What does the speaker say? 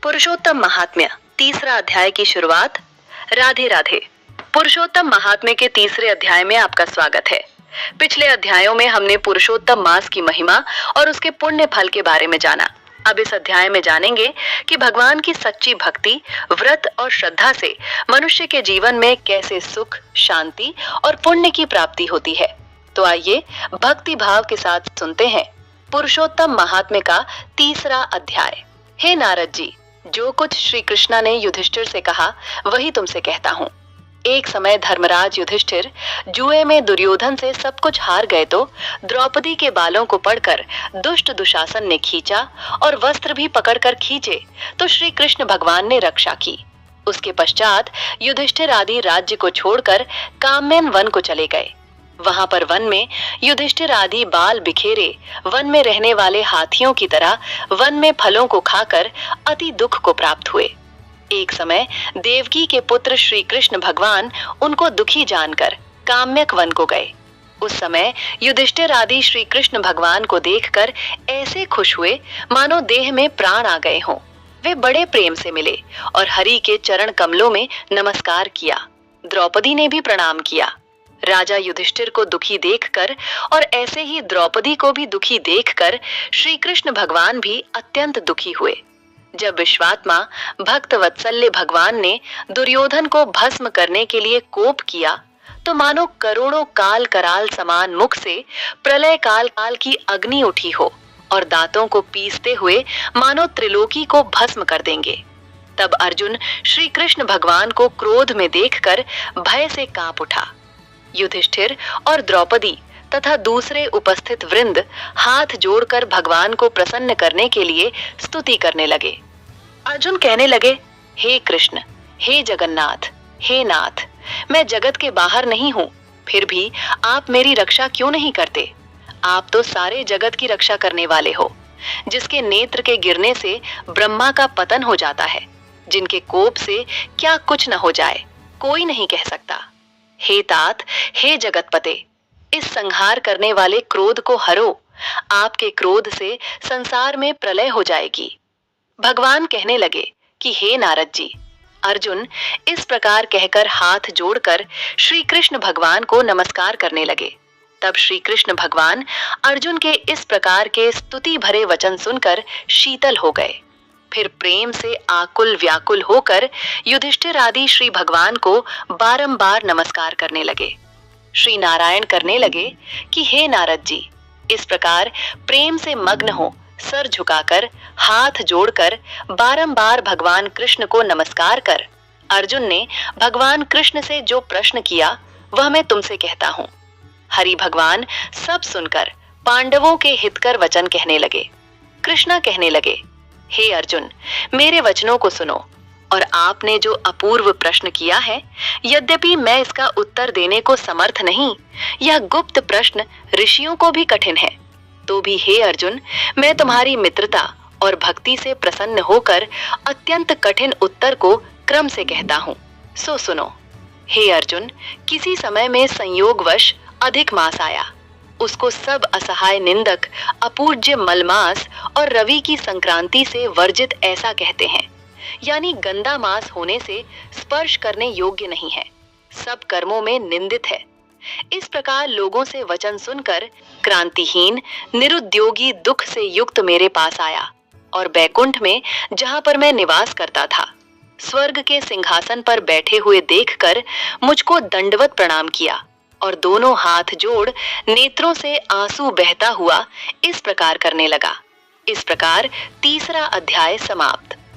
पुरुषोत्तम महात्म्य तीसरा अध्याय की शुरुआत। राधे राधे। पुरुषोत्तम महात्म्य के तीसरे अध्याय में आपका स्वागत है। पिछले अध्यायों में हमने पुरुषोत्तम मास की महिमा और उसके पुण्य फल के बारे में जाना। अब इस अध्याय में जानेंगे कि भगवान की सच्ची भक्ति, व्रत और श्रद्धा से मनुष्य के जीवन में कैसे सुख, शांति और पुण्य की प्राप्ति होती है। तो आइए भक्ति भाव के साथ सुनते हैं पुरुषोत्तम महात्म्य का तीसरा अध्याय। हे नारद जी, जो कुछ श्री कृष्णा ने युधिष्ठिर से कहा वही तुमसे कहता हूँ। एक समय धर्मराज युधिष्ठिर जुए में दुर्योधन से सब कुछ हार गए तो द्रौपदी के बालों को पकड़कर दुष्ट दुशासन ने खींचा और वस्त्र भी पकड़कर खींचे तो श्री कृष्ण भगवान ने रक्षा की। उसके पश्चात युधिष्ठिर आदि राज्य को छोड़कर काम्यन वन को चले गए। वहां पर वन में युधिष्ठिर आदि बाल बिखेरे वन में रहने वाले हाथियों की तरह वन में फलों को खाकर अति दुख को प्राप्त हुए। एक समय देवकी के पुत्र श्री कृष्ण भगवान उनको दुखी जानकर काम्यक वन को गए। उस समय युधिष्ठिर आदि श्री कृष्ण भगवान को देखकर ऐसे खुश हुए मानो देह में प्राण आ गए हों। वे बड़े प्रेम से मिले और हरि के चरण कमलों में नमस्कार किया। द्रौपदी ने भी प्रणाम किया। राजा युधिष्ठिर को दुखी देखकर और ऐसे ही द्रौपदी को भी दुखी देखकर श्री कृष्ण भगवान भी अत्यंत दुखी हुए। जब विश्वात्मा भक्त वत्सल्य भगवान ने दुर्योधन को भस्म करने के लिए कोप किया तो मानो करोड़ों काल कराल समान मुख से प्रलय काल काल की अग्नि उठी हो और दांतों को पीसते हुए मानो त्रिलोकी को भस्म कर देंगे। तब अर्जुन श्री कृष्ण भगवान को क्रोध में देखकर भय से कांप उठा। युधिष्ठिर और द्रौपदी तथा दूसरे उपस्थित वृंद हाथ जोड़कर भगवान को प्रसन्न करने के लिए स्तुति करने लगे। अर्जुन कहने लगे, हे कृष्ण, हे जगन्नाथ, हे नाथ, मैं जगत के बाहर नहीं हूँ, फिर भी आप मेरी रक्षा क्यों नहीं करते? आप तो सारे जगत की रक्षा करने वाले हो, जिसके नेत्र के गिरने से ब्रह्मा का पतन हो जाता है, जिनके कोप से क्या कुछ न हो जाए कोई नहीं कह सकता। हे तात, हे जगतपते, इस संहार करने वाले क्रोध को हरो। आपके क्रोध से संसार में प्रलय हो जाएगी। भगवान कहने लगे कि हे नारद जी। अर्जुन इस प्रकार कहकर हाथ जोड़कर श्री कृष्ण भगवान को नमस्कार करने लगे। तब श्री कृष्ण भगवान अर्जुन के इस प्रकार के स्तुति भरे वचन सुनकर शीतल हो गए। फिर प्रेम से आकुल व्याकुल होकर युधिष्ठिर आदि श्री भगवान को बारंबार नमस्कार करने लगे। श्री नारायण करने लगे कि हे नारद जी, इस प्रकार प्रेम से मग्न हो सर झुकाकर हाथ जोड़कर बारंबार भगवान कृष्ण को नमस्कार कर अर्जुन ने भगवान कृष्ण से जो प्रश्न किया वह मैं तुमसे कहता हूँ। हरि भगवान सब सुनकर पांडवों के हितकर वचन कहने लगे। कृष्णा कहने लगे, हे अर्जुन, मेरे वचनों को सुनो और आपने जो अपूर्व प्रश्न किया है, यद्यपि मैं इसका उत्तर देने को समर्थ नहीं, यह गुप्त प्रश्न ऋषियों को भी कठिन है, तो भी हे अर्जुन, मैं तुम्हारी मित्रता और भक्ति से प्रसन्न होकर अत्यंत कठिन उत्तर को क्रम से कहता हूँ, सो सुनो। हे अर्जुन, किसी समय में संयोगवश अधिक मास आया। उसको सब असहाय निंदक अपूज्य मलमास और रवि की संक्रांति से वर्जित ऐसा कहते हैं, यानी गंदा मास होने से स्पर्श करने योग्य नहीं है, सब कर्मों में निंदित है। इस प्रकार लोगों से वचन सुनकर क्रांतिहीन निरुद्योगी दुख से युक्त मेरे पास आया और बैकुंठ में, जहां पर मैं निवास करता था, स्वर्ग के सिंहासन पर बैठे हुए देखकर मुझको दंडवत प्रणाम किया और दोनों हाथ जोड़ नेत्रों से आंसू बहता हुआ इस प्रकार करने लगा। इस प्रकार तीसरा अध्याय समाप्त।